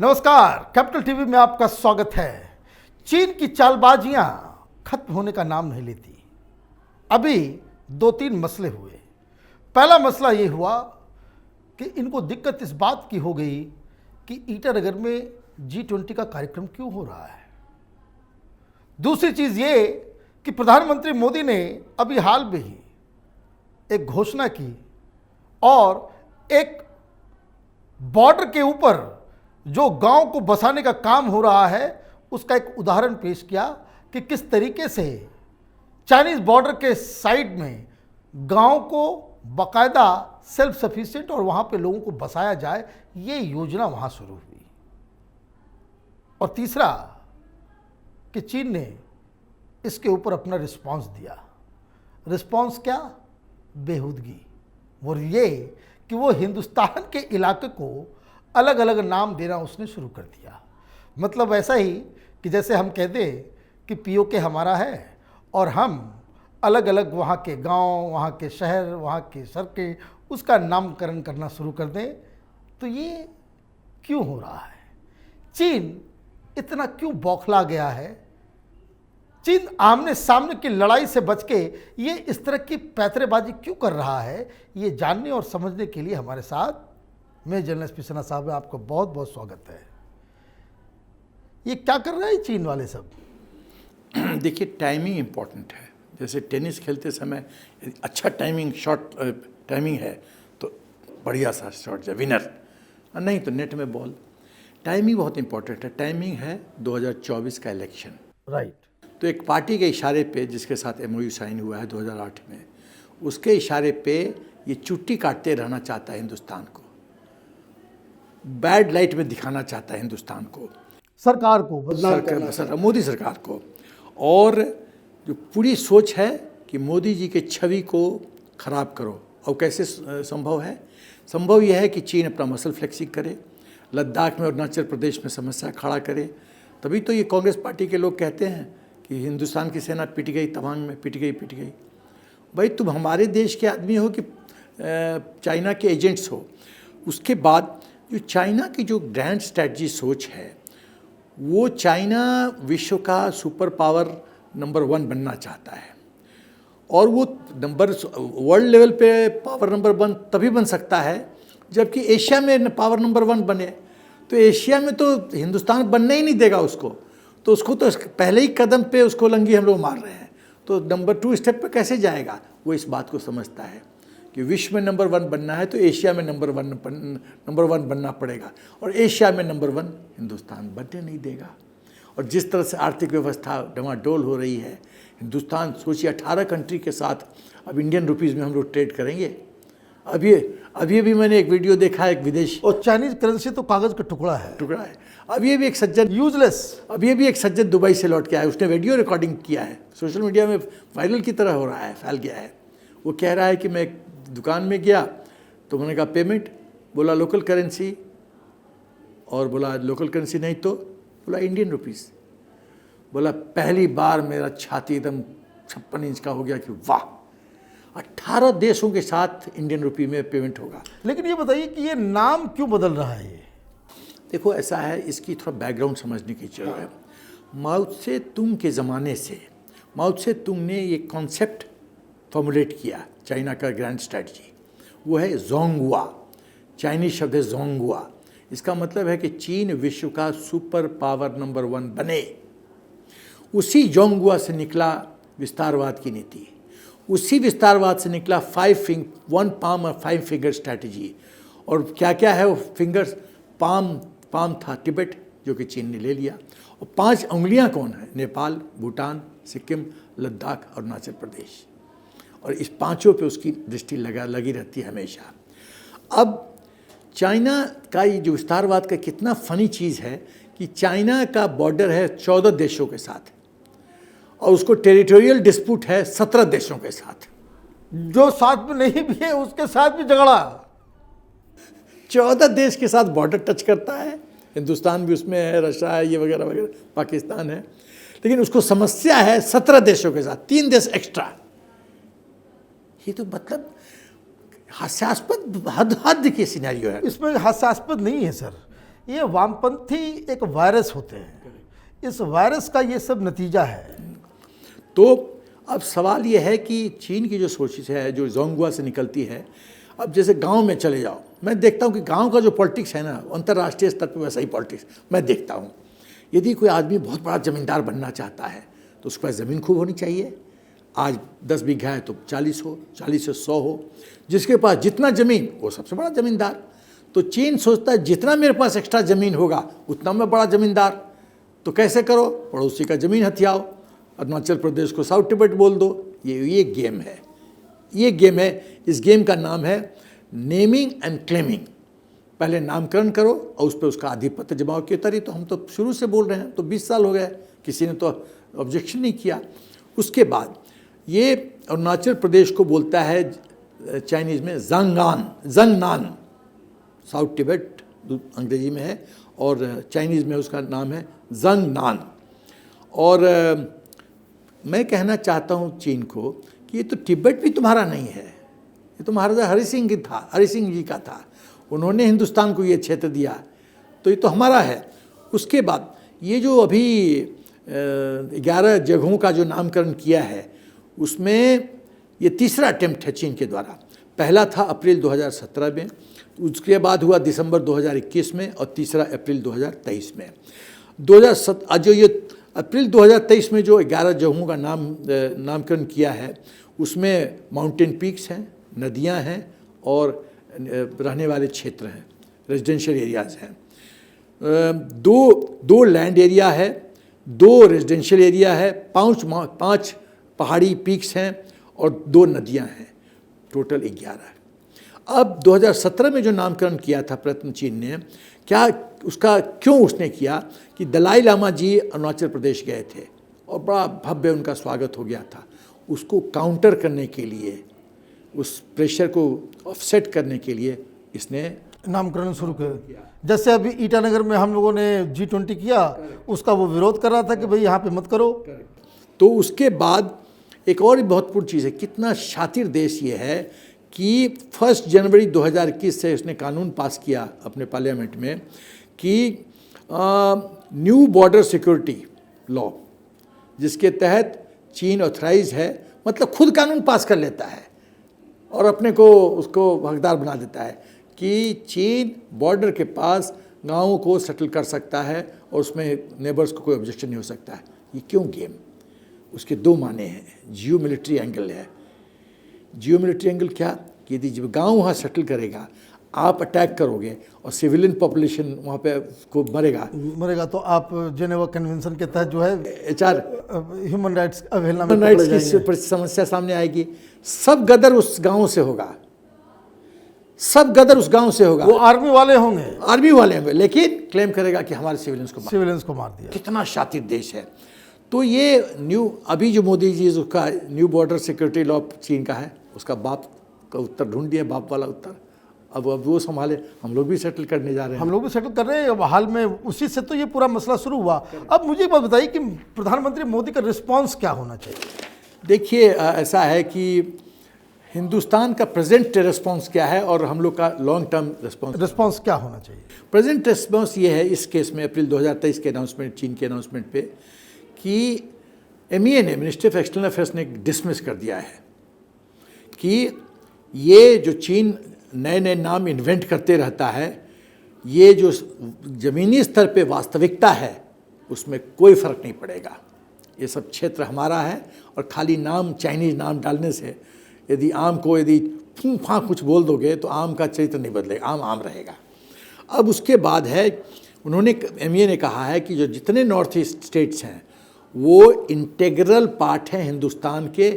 नमस्कार, capital TV में आपका स्वागत है। चीन की चालबाजियां खत्म होने का नाम नहीं लेती। अभी दो तीन मसले हुए। पहला मसला ये हुआ कि इनको दिक्कत इस बात की हो गई कि ईटानगर में G20 का कार्यक्रम क्यों हो रहा है। दूसरी चीज ये कि प्रधानमंत्री मोदी ने अभी हाल में ही एक घोषणा की और एक बॉर्डर के ऊपर जो गांव को बसाने का काम हो रहा है उसका एक उदाहरण पेश किया कि किस तरीके से चाइनीज बॉर्डर के साइड में गांव को बाकायदा सेल्फ सफिशिएंट और वहां पे लोगों को बसाया जाए, ये योजना वहां शुरू हुई। और तीसरा कि चीन ने इसके ऊपर अपना रिस्पांस दिया। रिस्पांस क्या? बेहूदगी। और ये कि वो हिंदुस्तान के इलाके को अलग अलग नाम देना उसने शुरू कर दिया। मतलब ऐसा ही कि जैसे हम कहते कि पीओके हमारा है और हम अलग अलग वहाँ के गांव, वहाँ के शहर, वहाँ की सड़कें, उसका नामकरण करना शुरू कर दें। तो ये क्यों हो रहा है? चीन इतना क्यों बौखला गया है? चीन आमने सामने की लड़ाई से बच के ये इस तरह की पैतरेबाजी क्यों कर रहा है? ये जानने और समझने के लिए हमारे साथ मैं जर्नलिस्ट पिसना साहब है। आपका बहुत बहुत स्वागत है। ये क्या कर रहे हैं चीन वाले सब? देखिए, टाइमिंग इम्पॉर्टेंट है। जैसे टेनिस खेलते समय अच्छा टाइमिंग शॉट टाइमिंग है तो बढ़िया सा शॉट है, विनर। नहीं तो नेट में बॉल। टाइमिंग बहुत इम्पॉर्टेंट है। टाइमिंग है 2024 का इलेक्शन, राइट। तो एक पार्टी के इशारे पे जिसके साथ MOU साइन हुआ है 2008 में, उसके इशारे पे ये चुट्टी काटते रहना चाहता है हिंदुस्तान को, बैड लाइट में दिखाना चाहता है हिंदुस्तान को, सरकार को मोदी सरकार को। और जो पूरी सोच है कि मोदी जी के छवि को खराब करो। और कैसे संभव है? संभव यह है कि चीन अपना मसल फ्लेक्सिंग करे, लद्दाख में और अरुणाचल प्रदेश में समस्या खड़ा करे। तभी तो ये कांग्रेस पार्टी के लोग कहते हैं कि हिंदुस्तान की सेना पिट गई, तवांग में पिट गई। भाई तुम हमारे देश के आदमी हो कि चाइना के एजेंट्स हो? उसके बाद जो चाइना की जो ग्रैंड स्ट्रैटेजी सोच है, वो चाइना विश्व का सुपर पावर नंबर 1 बनना चाहता है। और वो वर्ल्ड लेवल पे पावर नंबर 1 तभी बन सकता है जबकि एशिया में पावर नंबर 1 बने। तो एशिया में तो हिंदुस्तान बनने ही नहीं देगा उसको, तो उसको तो पहले ही कदम पे उसको लंगी हम लोग मार रहे हैं। तो नंबर 2 स्टेप पे कैसे जाएगा? वो इस बात को समझता है कि विश्व में नंबर 1 बनना है तो एशिया में नंबर 1 बनना पड़ेगा, और एशिया में नंबर 1 हिंदुस्तान बनने नहीं देगा। और जिस तरह से आर्थिक व्यवस्था डमाडोल हो रही है, हिंदुस्तान सोचिए 18 कंट्री के साथ अब इंडियन रुपीज़ में हम लोग ट्रेड करेंगे। अभी भी मैंने एक वीडियो देखा है, एक विदेशी, और चाइनीज करेंसी तो कागज का टुकड़ा है। अभी भी एक सज्जन यूजलेस। अभी भी एक सज्जन दुबई से लौट के आया, उसने वीडियो रिकॉर्डिंग किया है, सोशल मीडिया में वायरल की तरह हो रहा है, फैल गया है। वो कह रहा है कि मैं एक दुकान में गया तो मैंने कहा पेमेंट, बोला लोकल करेंसी, और बोला लोकल करेंसी नहीं तो बोला इंडियन रुपीस। बोला पहली बार मेरा छाती एकदम 56 इंच का हो गया कि वाह, 18 देशों के साथ इंडियन रुपी में पेमेंट होगा। लेकिन ये बताइए कि ये नाम क्यों बदल रहा है? ये देखो, ऐसा है, इसकी थोड़ा बैकग्राउंड समझने की जरूरत है। माओ त्से तुंग के ज़माने से माओ त्से तुंग ने ये कॉन्सेप्ट फॉर्मुलेट किया चाइना का ग्रैंड स्ट्रैटेजी, वो है जोंगहुआ। चाइनीज शब्द है जोंगहुआ। इसका मतलब है कि चीन विश्व का सुपर पावर नंबर 1 बने। उसी जोंगहुआ से निकला विस्तारवाद की नीति, उसी विस्तारवाद से निकला 1 पाम और 5 फिंगर स्ट्रैटेजी। और क्या क्या है वो फिंगर्स? पाम था तिब्बत, जो कि चीन ने ले लिया, और 5 उंगलियां कौन है? नेपाल, भूटान, सिक्किम, लद्दाख और अरुणाचल प्रदेश। और इस 5 पे उसकी दृष्टि लगी रहती है हमेशा। अब चाइना का ये जो विस्तारवाद का कितना फनी चीज़ है कि चाइना का बॉर्डर है 14 देशों के साथ, और उसको टेरिटोरियल डिस्प्यूट है 17 देशों के साथ। जो साथ में नहीं भी है उसके साथ भी झगड़ा। 14 देश के साथ बॉर्डर टच करता है, हिंदुस्तान भी उसमें है, रशिया है, ये वगैरह वगैरह, पाकिस्तान है। लेकिन उसको समस्या है 17 देशों के साथ, 3 देश एक्स्ट्रा। ये तो मतलब हास्यास्पद हद की सिनेरियो है। इसमें हास्यास्पद नहीं है सर, ये वामपंथी एक वायरस होते हैं, इस वायरस का ये सब नतीजा है। तो अब सवाल ये है कि चीन की जो सोच है जो जोंगुआ से निकलती है, अब जैसे गांव में चले जाओ, मैं देखता हूँ कि गांव का जो पॉलिटिक्स है ना, अंतर्राष्ट्रीय स्तर पर वैसा ही पॉलिटिक्स मैं देखता हूँ। यदि कोई आदमी बहुत बड़ा ज़मींदार बनना चाहता है तो उसके पास ज़मीन खूब होनी चाहिए। आज 10 बीघा है तो 40 हो, 40 से 100 हो, जिसके पास जितना ज़मीन वो सबसे बड़ा ज़मींदार। तो चीन सोचता है जितना मेरे पास एक्स्ट्रा ज़मीन होगा उतना मैं बड़ा ज़मींदार। तो कैसे करो, पड़ोसी का ज़मीन हथियाओ, अरुणाचल प्रदेश को साउथ तिब्बत बोल दो। ये गेम है, ये गेम है। इस गेम का नाम है नेमिंग एंड क्लेमिंग। पहले नामकरण करो और उस पर उसका आधिपत्य जमाओ की तरी। तो हम तो शुरू से बोल रहे हैं, तो 20 साल हो गए, किसी ने तो ऑब्जेक्शन नहीं किया। उसके बाद ये अरुणाचल प्रदेश को बोलता है चाइनीज़ में जंगनान, साउथ तिब्बत अंग्रेजी में है और चाइनीज़ में उसका नाम है जंगनान। और मैं कहना चाहता हूँ चीन को कि ये तो तिब्बत भी तुम्हारा नहीं है, ये तो महाराजा हरि सिंह जी का था। उन्होंने हिंदुस्तान को ये क्षेत्र दिया, तो ये तो हमारा है। उसके बाद ये जो अभी 11 जगहों का जो नामकरण किया है, उसमें ये तीसरा अटेम्प्ट है चीन के द्वारा। पहला था अप्रैल 2017 में, उसके बाद हुआ दिसंबर 2021 में और तीसरा अप्रैल 2023 में। जो ये अप्रैल 2023 में जो 11 जगहों का नामकरण किया है, उसमें माउंटेन पीक्स हैं, नदियां हैं और रहने वाले क्षेत्र हैं, रेजिडेंशियल एरियाज़ हैं। दो लैंड एरिया है, 2 रेजिडेंशियल एरिया है, 5 पहाड़ी पीक्स हैं और 2 नदियां हैं, टोटल 11 है। अब 2017 में जो नामकरण किया था प्रयत्न चीन ने, क्यों उसने किया कि दलाई लामा जी अरुणाचल प्रदेश गए थे और बड़ा भव्य उनका स्वागत हो गया था। उसको काउंटर करने के लिए, उस प्रेशर को ऑफसेट करने के लिए इसने नामकरण शुरू किया। जैसे अभी ईटानगर में हम लोगों ने G20 किया, उसका वो विरोध कर रहा था कि भाई यहाँ पे मत करो। तो उसके बाद एक और महत्वपूर्ण चीज़ है, कितना शातिर देश ये है कि 1 जनवरी 2021 से उसने कानून पास किया अपने पार्लियामेंट में कि न्यू बॉर्डर सिक्योरिटी लॉ, जिसके तहत चीन ऑथराइज है, मतलब खुद कानून पास कर लेता है और अपने को उसको हकदार बना देता है कि चीन बॉर्डर के पास गाँवों को सेटल कर सकता है और उसमें नेबर्स को कोई ऑब्जेक्शन नहीं हो सकता है। ये क्यों गेम? उसके 2 माने हैं। जियो मिलिट्री एंगल है। जियो मिलिट्री एंगल क्या कि यदि जब गाँव वहाँ सेटल करेगा, आप अटैक करोगे और सिविलियन पॉपुलेशन वहाँ पे को मरेगा तो आप जेनेवा कन्वेंशन के तहत जो है HR ह्यूमन राइट्स अवहेलना में राइट्स की समस्या सामने आएगी। सब गदर उस गांव से होगा, सब गदर उस गांव से होगा। वो आर्मी वाले होंगे, लेकिन क्लेम करेगा कि हमारे सिविलियंस को मार दिया। कितना शातिर देश है। तो ये अभी जो मोदी जी उसका न्यू बॉर्डर सिक्योरिटी लॉ चीन का है, उसका बाप का उत्तर ढूंढ दिया, बाप वाला उत्तर। अब वो संभाले, हम लोग भी सेटल करने जा रहे हैं। हम लोग भी सेटल कर रहे हैं। अब हाल में उसी से तो ये पूरा मसला शुरू हुआ। अब मुझे एक बात बताइए कि प्रधानमंत्री मोदी का रिस्पॉन्स क्या होना चाहिए? देखिए, ऐसा है कि हिंदुस्तान का प्रेजेंट रिस्पॉन्स क्या है और हम लोग का लॉन्ग टर्म रिस्पॉन्स क्या होना चाहिए? प्रेजेंट रिस्पॉन्स ये है इस केस में, अप्रैल 2023 के अनाउंसमेंट, चीन के अनाउंसमेंट पे, कि MEA ने, मिनिस्ट्री ऑफ एक्सटर्नल अफेयर्स ने डिसमिस कर दिया है कि ये जो चीन नए नए नाम इन्वेंट करते रहता है, ये जो ज़मीनी स्तर पे वास्तविकता है उसमें कोई फ़र्क नहीं पड़ेगा। ये सब क्षेत्र हमारा है और खाली नाम, चाइनीज़ नाम डालने से यदि आम को यदि फूं फां कुछ बोल दोगे तो आम का चरित्र नहीं बदलेगा, आम रहेगा। अब उसके बाद है, उन्होंने MEA ने कहा है कि जो जितने नॉर्थ ईस्ट स्टेट्स हैं वो इंटेग्रल पार्ट हैं हिंदुस्तान के,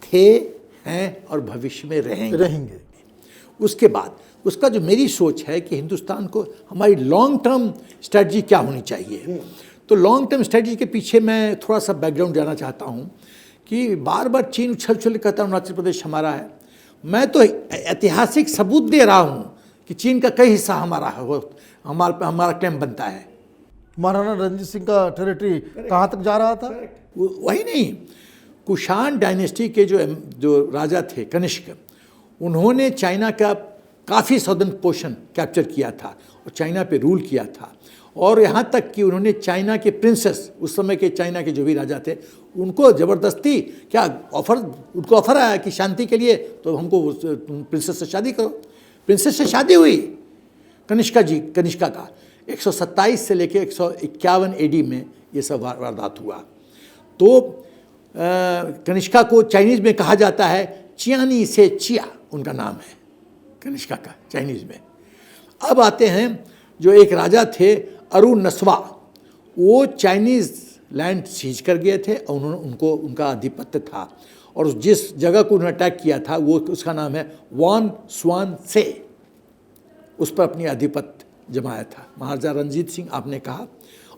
थे, हैं और भविष्य में रहेंगे। उसके बाद उसका जो मेरी सोच है कि हिंदुस्तान को हमारी लॉन्ग टर्म स्ट्रेटजी क्या होनी चाहिए, तो लॉन्ग टर्म स्ट्रेटजी के पीछे मैं थोड़ा सा बैकग्राउंड जाना चाहता हूँ कि बार बार चीन उछल कहता है अरुणाचल प्रदेश हमारा है। मैं तो ऐतिहासिक सबूत दे रहा हूँ कि चीन का कई हिस्सा हमारा है, हमारा क्लेम बनता है। महाराणा रंजीत सिंह का टेरिटरी कहाँ तक जा रहा था? वही नहीं, कुषाण डायनेस्टी के जो राजा थे कनिष्क, उन्होंने चाइना का काफ़ी साउदर्न पोर्शन कैप्चर किया था और चाइना पे रूल किया था। और यहाँ तक कि उन्होंने चाइना के प्रिंसेस, उस समय के चाइना के जो भी राजा थे, उनको ज़बरदस्ती क्या उनको ऑफर आया कि शांति के लिए तो हमको प्रिंसेस से शादी करो। प्रिंसेस से शादी हुई कनिष्का का 127 से लेकर 151 AD में ये सब वारदात हुआ। तो कनिष्का को चाइनीज़ में कहा जाता है चियानी से चिया, उनका नाम है कनिष्का का चाइनीज़ में। अब आते हैं जो एक राजा थे अरुणस्वा, वो चाइनीज़ लैंड सीज कर गए थे और उनको उनका आधिपत्य था, और जिस जगह को उन्होंने अटैक किया था वो उसका नाम है वान स्वान से, उस पर अपनी आधिपत्य जमाया था। महाराजा रणजीत सिंह, आपने कहा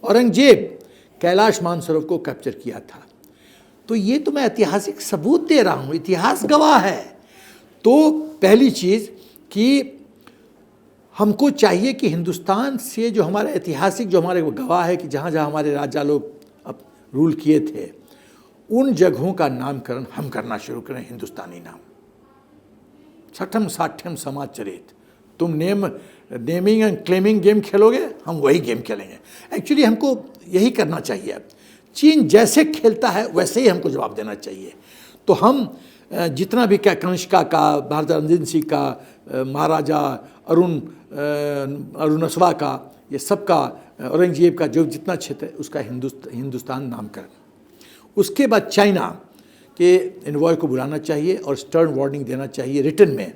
औरंगजेब कैलाश मानसरोवर को कैप्चर किया था। तो ये तो मैं ऐतिहासिक सबूत दे रहा हूँ, इतिहास गवाह है। तो पहली चीज़ कि हमको चाहिए कि हिंदुस्तान से जो हमारा ऐतिहासिक जो हमारे गवाह है कि जहाँ जहाँ हमारे राजा लोग अब रूल किए थे, उन जगहों का नामकरण हम करना शुरू करें हिंदुस्तानी नाम। छठम साठ्यम समाचरित, तुम नेमिंग एंड क्लेमिंग गेम खेलोगे, हम वही गेम खेलेंगे। एक्चुअली हमको यही करना चाहिए। चीन जैसे खेलता है वैसे ही हमको जवाब देना चाहिए। तो हम जितना भी क्या कनिष्का का, महाराजा रणजीत सिंह का, महाराजा अरुणस्वा का, ये सब का, औरंगजेब का जो जितना क्षेत्र है उसका हिंदुस्तान नामकरण। उसके बाद चाइना के इन्वॉय को बुलाना चाहिए और स्टर्न वार्निंग देना चाहिए रिटर्न में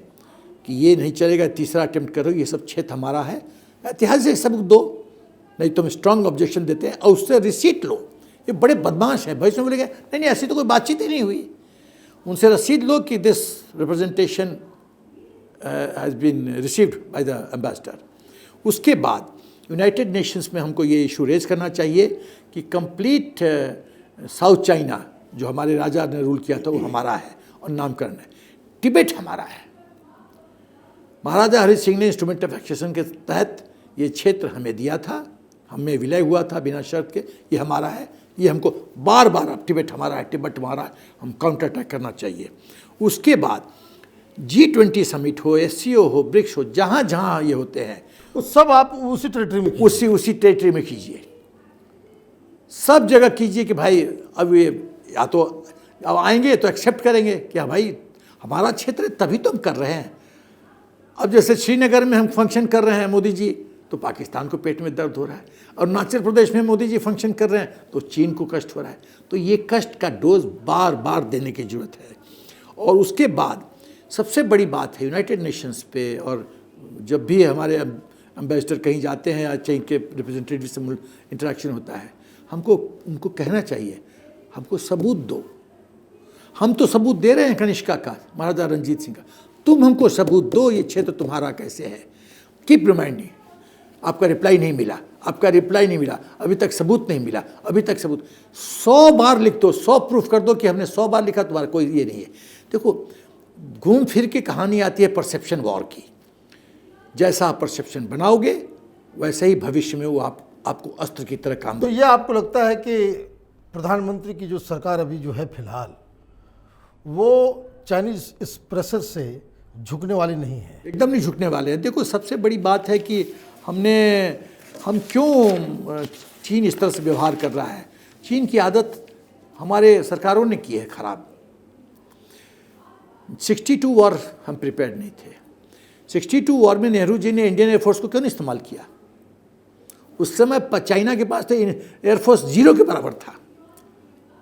कि ये नहीं चलेगा, तीसरा अटेम्प्ट करो, ये सब क्षेत्र हमारा है, ऐतिहासिक सबूत दो, नहीं तो हम स्ट्रांग ऑब्जेक्शन देते हैं और उससे रिसीट लो। ये बड़े बदमाश हैं। भविष्य में बोलेंगे नहीं नहीं ऐसी तो कोई बातचीत ही नहीं हुई। उनसे रसीद लो कि this representation has been received by the ambassador. उसके बाद यूनाइटेड नेशंस में हमको ये इशू रेज करना चाहिए कि कंप्लीट साउथ चाइना जो हमारे राजा ने रूल किया था वो हमारा है और नामकरण है। तिब्बत हमारा है। महाराजा हरि सिंह ने इंस्ट्रूमेंट ऑफ एक्सेशन के तहत ये क्षेत्र हमें दिया था, हमें विलय हुआ था बिना शर्त के, ये हमारा है। ये हमको बार बार अब तिब्बत हमारा है, तिब्बत हमारा है, हम काउंटर अटैक करना चाहिए। उसके बाद G20 समिट हो, SCO हो, ब्रिक्स हो, जहाँ जहाँ ये होते हैं वो सब आप उसी टेरिटरी में उसी टेरिटरी में कीजिए, सब जगह कीजिए कि भाई अब ये या तो अब आएंगे तो एक्सेप्ट करेंगे कि हाँ भाई हमारा क्षेत्र है तभी तो हम कर रहे हैं। अब जैसे श्रीनगर में हम फंक्शन कर रहे हैं मोदी जी, तो पाकिस्तान को पेट में दर्द हो रहा है, और अरुणाचल प्रदेश में मोदी जी फंक्शन कर रहे हैं तो चीन को कष्ट हो रहा है। तो ये कष्ट का डोज बार बार देने की जरूरत है। और उसके बाद सबसे बड़ी बात है यूनाइटेड नेशंस पे, और जब भी हमारे एम्बेसडर कहीं जाते हैं या चीन के रिप्रेजेंटेटिव से इंटरेक्शन होता है, हमको उनको कहना चाहिए हमको सबूत दो। हम तो सबूत दे रहे हैं कनिष्का का, महाराजा रणजीत सिंह का, तुम हमको सबूत दो ये क्षेत्र तुम्हारा कैसे है। Keep reminding. आपका रिप्लाई नहीं मिला, आपका रिप्लाई नहीं मिला, अभी तक सबूत नहीं मिला, अभी तक सबूत 100 बार लिख दो, 100 प्रूफ कर दो कि हमने 100 बार लिखा, तुम्हारा कोई ये नहीं है। देखो घूम फिर के कहानी आती है परसेप्शन वॉर की। जैसा आप परसेप्शन बनाओगे वैसे ही भविष्य में वो आपको अस्त्र की तरह काम। तो ये आपको लगता है कि प्रधानमंत्री की जो सरकार अभी जो है फिलहाल, वो चाइनीज इस प्रेशर से झुकने वाली नहीं है? एकदम नहीं झुकने वाले हैं। देखो सबसे बड़ी बात है कि हम क्यों चीन इस तरह से व्यवहार कर रहा है। चीन की आदत हमारे सरकारों ने की है खराब। 62 वॉर हम प्रिपेयर्ड नहीं थे। 62 वॉर में नेहरू जी ने इंडियन एयरफोर्स को क्यों नहीं इस्तेमाल किया? उस समय चाइना के पास तो एयरफोर्स 0 के बराबर था,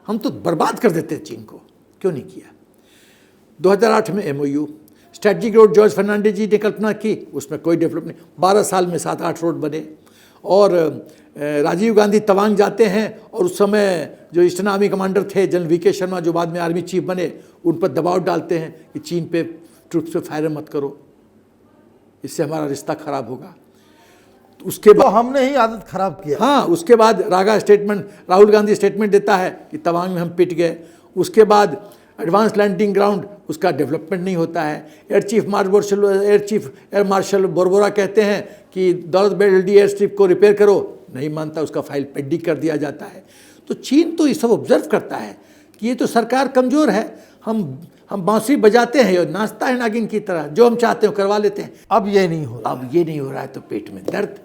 हम तो बर्बाद कर देते चीन को, क्यों नहीं किया? 2008 में MOU strategic road George Fernandes ji ने कल्पना की, उसमें कोई डेवलप नहीं। 12 साल में 7-8 रोड बने। और राजीव गांधी तवांग जाते हैं और उस समय जो ईस्टर्न आर्मी कमांडर थे जनरल VK शर्मा, जो बाद में आर्मी चीफ बने, उन पर दबाव डालते हैं कि चीन पे ट्रूप्स पे फायर मत करो, इससे हमारा रिश्ता खराब होगा। तो उसके बाद हमने ही आदत खराब किया। हाँ, उसके बाद राहुल गांधी स्टेटमेंट देता है कि तवांग में हम पिट गए। उसके बाद एडवांस लैंडिंग ग्राउंड, उसका डेवलपमेंट नहीं होता है। एयर मार्शल बोरबोरा कहते हैं कि दौलत बेल्ट एयर स्ट्रिप को रिपेयर करो, नहीं मानता, उसका फाइल पेंडिंग कर दिया जाता है। तो चीन तो ये सब ऑब्जर्व करता है कि ये तो सरकार कमज़ोर है, हम बांसुरी बजाते हैं और नाचता है नागिन की तरह, जो हम चाहते हो करवा लेते हैं। अब ये नहीं हो रहा। अब ये नहीं हो रहा है तो पेट में दर्द,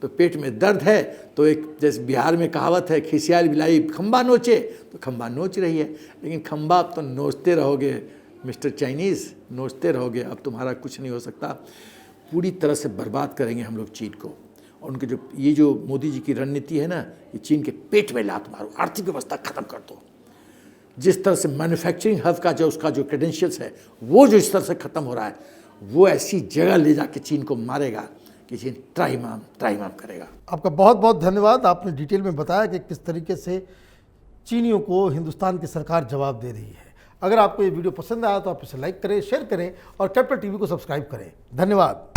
तो पेट में दर्द है तो एक जैसे बिहार में कहावत है, खिसियाल बिलाई खंबा नोचे, तो खंबा नोच रही है, लेकिन खंबा अब तो नोचते रहोगे मिस्टर चाइनीज़, नोचते रहोगे, अब तुम्हारा कुछ नहीं हो सकता। पूरी तरह से बर्बाद करेंगे हम लोग चीन को। और उनके जो मोदी जी की रणनीति है ना, ये चीन के पेट में लात मारो, आर्थिक व्यवस्था खत्म कर दो। जिस तरह से मैन्युफैक्चरिंग हब का जो उसका जो क्रेडेंशियल्स है वो जो इस तरह से ख़त्म हो रहा है, वो ऐसी जगह ले जाके चीन को मारेगा कि चीन त्राहिमाम करेगा। आपका बहुत बहुत धन्यवाद। आपने डिटेल में बताया कि किस तरीके से चीनियों को हिंदुस्तान की सरकार जवाब दे रही है। अगर आपको ये वीडियो पसंद आया तो आप इसे लाइक करें, शेयर करें और कैपिटल टीवी को सब्सक्राइब करें। धन्यवाद।